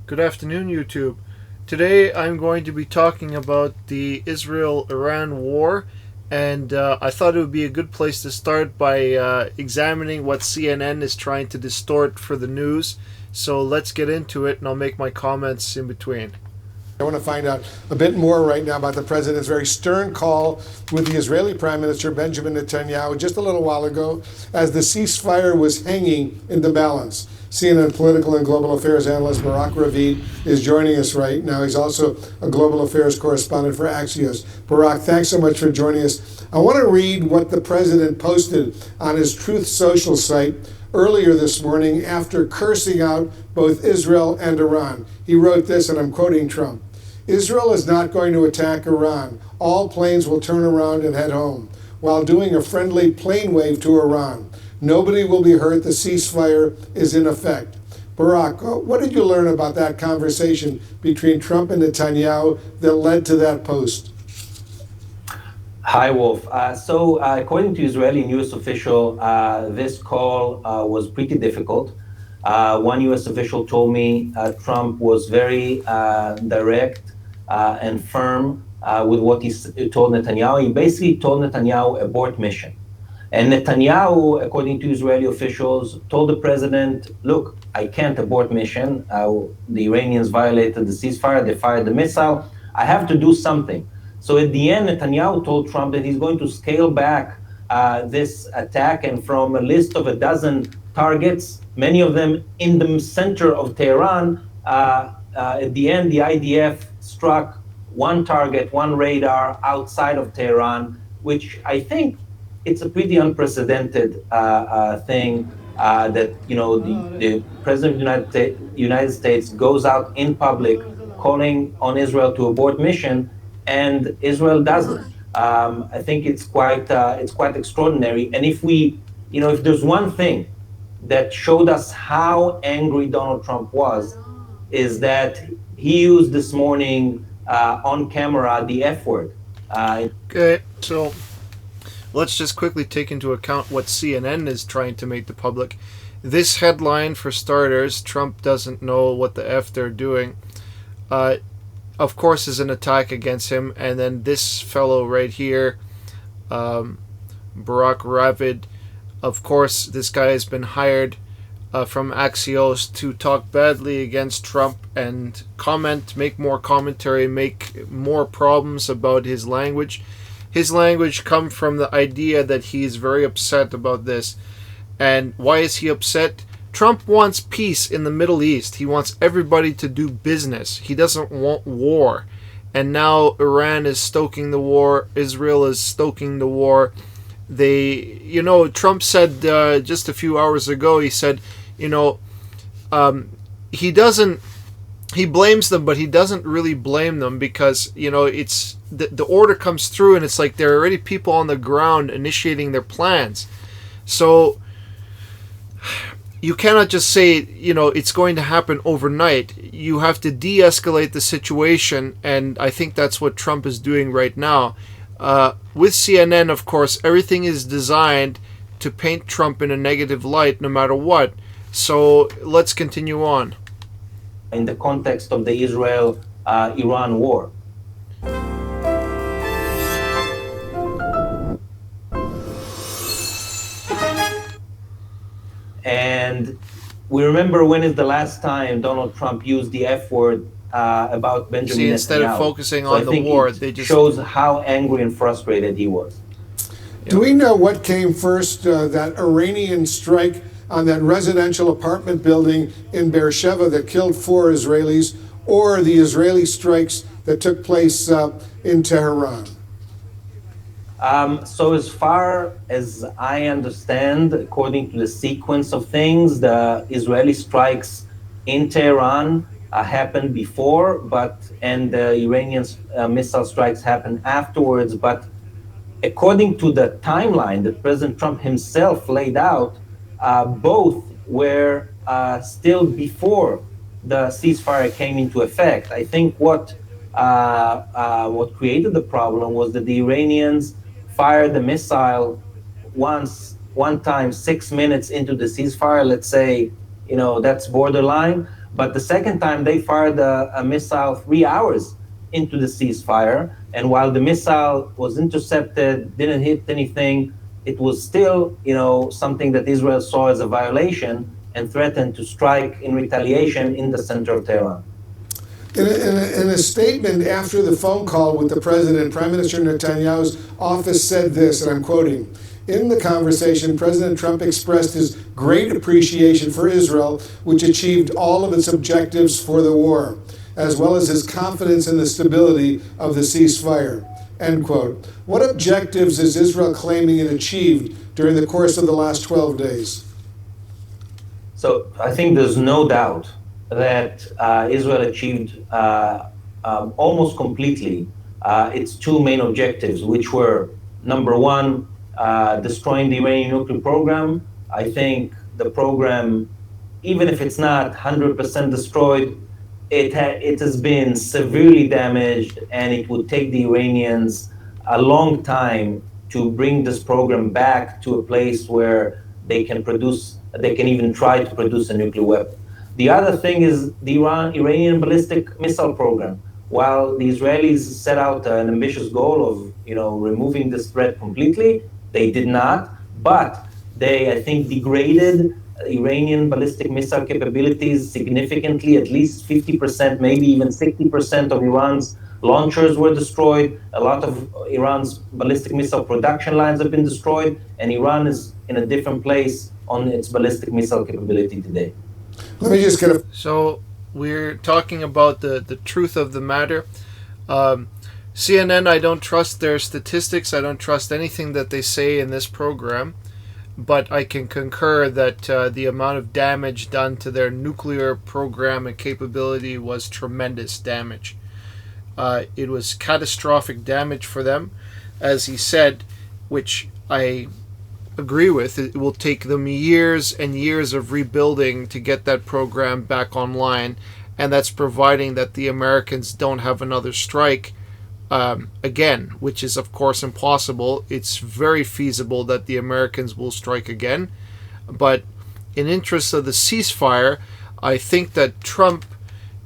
Good afternoon, YouTube. Today I'm going to be talking about the Israel-Iran war, and I thought it would be a good place to start by examining what CNN is trying to distort for the news. So let's get into it, and I'll make my comments in between. I want to find out a bit more right now about the president's very stern call with the Israeli Prime Minister Benjamin Netanyahu just a little while ago as the ceasefire was hanging in the balance. CNN political and global affairs analyst Barak Ravid is joining us right now. He's also a global affairs correspondent for Axios. Barak, thanks so much for joining us. I want to read what the president posted on his Truth Social site earlier this morning after cursing out both Israel and Iran. He wrote this, and I'm quoting Trump. Israel is not going to attack Iran. All planes will turn around and head home, while doing a friendly plane wave to Iran. Nobody will be hurt. The ceasefire is in effect. Barak, what did you learn about that conversation between Trump and Netanyahu that led to that post? Hi, Wolf. According to Israeli news official, this call was pretty difficult. One U.S. official told me Trump was very direct and firm with what he told Netanyahu. He basically told Netanyahu abort mission. And Netanyahu, according to Israeli officials, told the president, look, I can't abort mission. The Iranians violated the ceasefire. They fired the missile. I have to do something. So at the end, Netanyahu told Trump that he's going to scale back this attack, and from a list of a dozen targets, many of them in the center of Tehran, at the end, the IDF struck one target, one radar outside of Tehran, which I think it's a pretty unprecedented thing that, the president of the United States goes out in public calling on Israel to abort mission, and Israel doesn't. I think it's quite extraordinary. And if there's one thing that showed us how angry Donald Trump was, is that he used this morning on camera the F word. Okay, so let's just quickly take into account what CNN is trying to make the public. This headline, for starters, Trump doesn't know what the F they're doing, of course, is an attack against him. And then this fellow right here, Barak Ravid, of course, this guy has been hired from Axios to talk badly against Trump and make more commentary, make more problems about his language. His language comes from the idea that he is very upset about this. And why is he upset? Trump wants peace in the Middle East. He wants everybody to do business. He doesn't want war. And now Iran is stoking the war. Israel is stoking the war. Trump said just a few hours ago, he said, he blames them, but he doesn't really blame them because, it's the order comes through and it's like there are already people on the ground initiating their plans. So you cannot just say, it's going to happen overnight. You have to de-escalate the situation, and I think that's what Trump is doing right now. With CNN, of course, everything is designed to paint Trump in a negative light no matter what. So let's continue on. In the context of the Israel-Iran war. And we remember, when is the last time Donald Trump used the F word about Benjamin Netanyahu? Instead of focusing on the war, they just shows how angry and frustrated he was. Do we know what came first, that Iranian strike on that residential apartment building in Beersheba that killed 4 Israelis, or the Israeli strikes that took place in Tehran? So as far as I understand, according to the sequence of things, the Israeli strikes in Tehran happened before, and the Iranian missile strikes happened afterwards. But according to the timeline that President Trump himself laid out, both were still before the ceasefire came into effect. I think what created the problem was that the Iranians fired the missile one time 6 minutes into the ceasefire. Let's say, that's borderline. But the second time, they fired a missile 3 hours into the ceasefire. And while the missile was intercepted, didn't hit anything, it was still, something that Israel saw as a violation and threatened to strike in retaliation in the center of Tehran. In a statement after the phone call with the president, Prime Minister Netanyahu's office said this, and I'm quoting, "In the conversation, President Trump expressed his great appreciation for Israel, which achieved all of its objectives for the war, as well as his confidence in the stability of the ceasefire." End quote. What objectives is Israel claiming it achieved during the course of the last 12 days? So I think there's no doubt that Israel achieved almost completely its two main objectives, which were, number one, destroying the Iranian nuclear program. I think the program, even if it's not 100% destroyed, it has been severely damaged, and it would take the Iranians a long time to bring this program back to a place where they can even try to produce a nuclear weapon. The other thing is the Iranian ballistic missile program. While the Israelis set out an ambitious goal of, removing this threat completely, they did not. But they, I think, degraded Iranian ballistic missile capabilities significantly. At least 50%, maybe even 60% of Iran's launchers were destroyed. A lot of Iran's ballistic missile production lines have been destroyed, and Iran is in a different place on its ballistic missile capability today. Let me just get a... So we're talking about the truth of the matter. CNN, I don't trust their statistics. I don't trust anything that they say in this program. But I can concur that the amount of damage done to their nuclear program and capability was tremendous damage. It was catastrophic damage for them, as he said, which I agree with. It will take them years and years of rebuilding to get that program back online, and that's providing that the Americans don't have another strike again, which is of course impossible. It's very feasible that the Americans will strike again, but in interest of the ceasefire, I think that Trump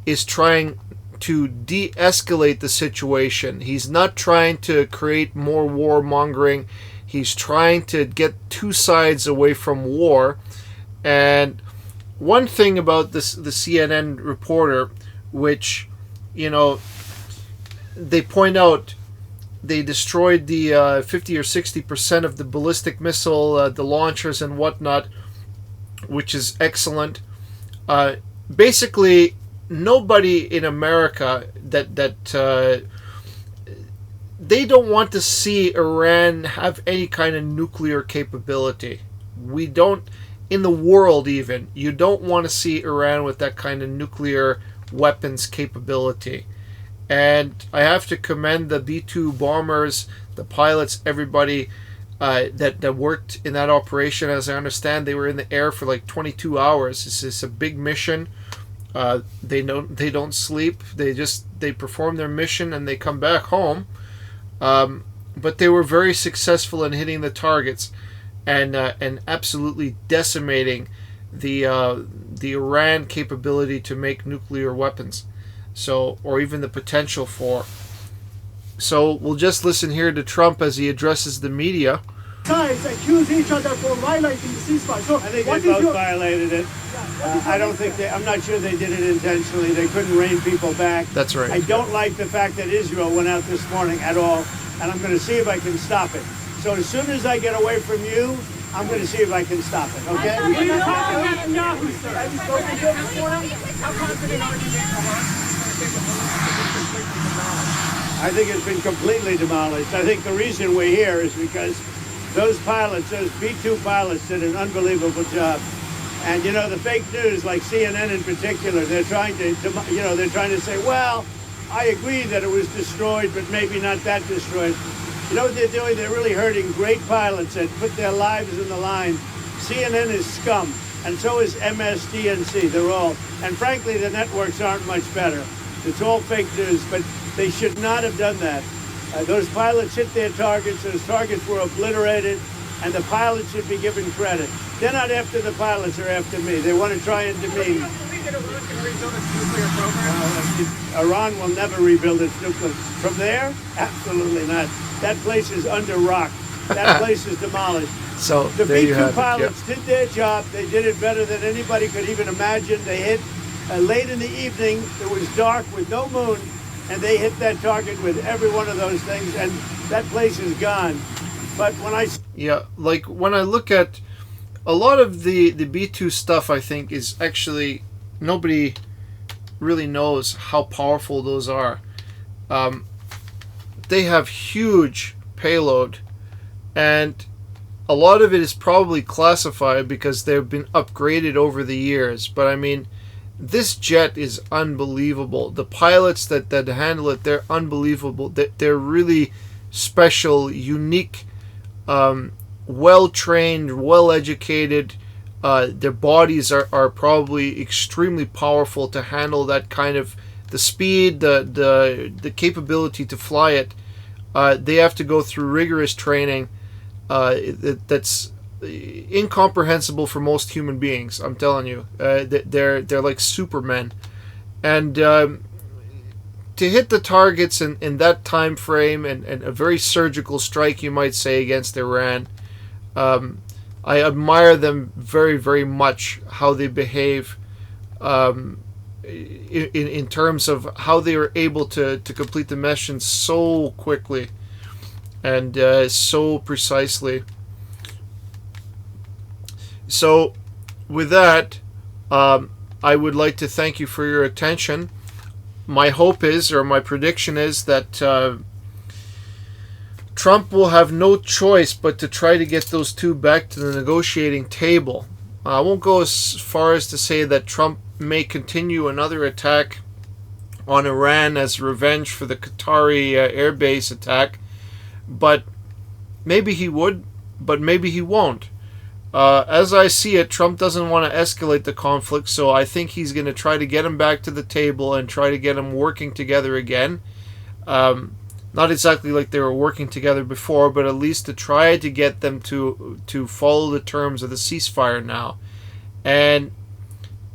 is trying to de-escalate the situation. He's not trying to create more warmongering. He's trying to get two sides away from war. And one thing about this, the CNN reporter, which, they point out, they destroyed the 50 or 60% of the ballistic missile, the launchers and whatnot, which is excellent. Basically, nobody in America that they don't want to see Iran have any kind of nuclear capability. We don't, in the world even, you don't want to see Iran with that kind of nuclear weapons capability. And I have to commend the B-2 bombers, the pilots, everybody that worked in that operation. As I understand, they were in the air for like 22 hours. This is a big mission. They don't sleep. They perform their mission and they come back home. But they were very successful in hitting the targets and absolutely decimating the Iran capability to make nuclear weapons. So, or even the potential for. So we'll just listen here to Trump as he addresses the media. Sides accuse each other for violating the ceasefire. So I think they both violated it. I'm not sure they did it intentionally. They couldn't rein people back. That's right. I don't like the fact that Israel went out this morning at all, and I'm going to see if I can stop it. So as soon as I get away from you, I'm going to see if I can stop it, okay? How confident are you I think it's been completely demolished. I think the reason we're here is because those pilots, those B-2 pilots, did an unbelievable job. And the fake news, like CNN in particular, they're trying to say, well, I agree that it was destroyed, but maybe not that destroyed. You know what they're doing? They're really hurting great pilots that put their lives in the line. CNN is scum, and so is MSDNC. They're all, and frankly, the networks aren't much better. It's all fake news, but they should not have done that. Those pilots hit their targets. Those targets were obliterated, and the pilots should be given credit. They're not after the pilots, they're after me. They want to try and demean. think that Iran can rebuild its nuclear program? Iran will never rebuild its nuclear. From there, absolutely not. That place is under rock. That place is demolished. So The there you B-2 have it. pilots did their job. They did it better than anybody could even imagine. They hit late in the evening. It was dark with no moon, and they hit that target with every one of those things, and that place is gone. But when I Yeah, like when I look at a lot of the B-2 stuff, I think is actually nobody really knows how powerful those are. They have huge payload, and a lot of it is probably classified because they've been upgraded over the years. But I mean, this jet is unbelievable. The pilots that handle it, they're unbelievable. They're really special, unique, well-trained, well-educated. Their bodies are probably extremely powerful to handle that kind of the speed, the capability to fly it. They have to go through rigorous training that's incomprehensible for most human beings. I'm telling you, they're like supermen, and to hit the targets in that time frame and a very surgical strike, you might say, against Iran. I admire them very, very much, how they behave in terms of how they were able to complete the mission so quickly and so precisely. So with that, I would like to thank you for your attention. My hope is, or my prediction is, that Trump will have no choice but to try to get those two back to the negotiating table. I won't go as far as to say that Trump may continue another attack on Iran as revenge for the Qatari airbase attack, but maybe he would, but maybe he won't. As I see it, Trump doesn't want to escalate the conflict, so I think he's going to try to get him back to the table and try to get them working together again. Not exactly like they were working together before, but at least to try to get them to follow the terms of the ceasefire now. And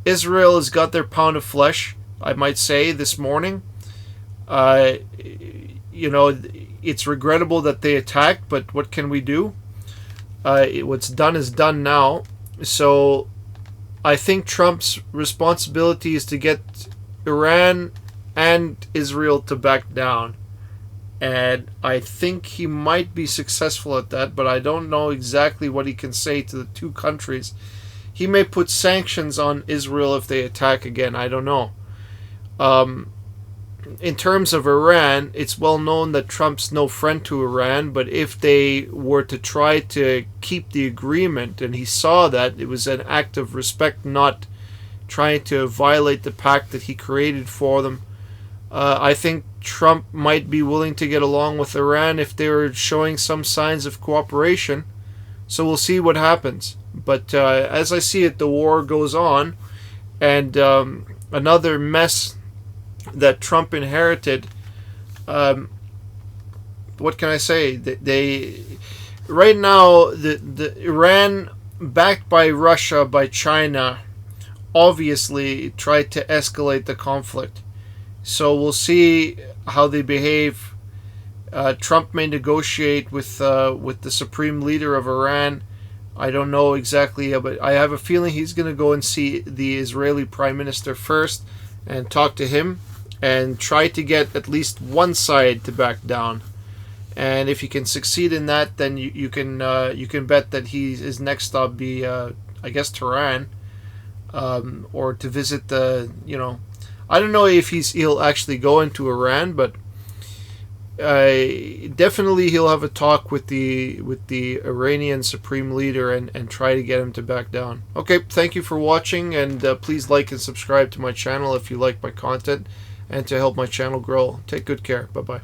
Israel has got their pound of flesh, I might say, this morning. It's regrettable that they attacked, but what can we do? What's done is done now. So I think Trump's responsibility is to get Iran and Israel to back down. And I think he might be successful at that, but I don't know exactly what he can say to the two countries. He may put sanctions on Israel if they attack again. I don't know. In terms of Iran, it's well known that Trump's no friend to Iran, but if they were to try to keep the agreement, and he saw that it was an act of respect, not trying to violate the pact that he created for them, I think Trump might be willing to get along with Iran if they were showing some signs of cooperation. So we'll see what happens. But as I see it, the war goes on, and another mess that Trump inherited. What can I say? They right now, the Iran, backed by Russia, by China, obviously tried to escalate the conflict. So we'll see how they behave. Trump may negotiate with the supreme leader of Iran. I don't know exactly, but I have a feeling he's going to go and see the Israeli Prime Minister first and talk to him and try to get at least one side to back down. And if he can succeed in that, then you can bet that his next stop be I guess Tehran, or to visit the I don't know if he'll actually go into Iran, but definitely he'll have a talk with the Iranian supreme leader and try to get him to back down. Okay, thank you for watching, and please like and subscribe to my channel if you like my content and to help my channel grow. Take good care. Bye bye.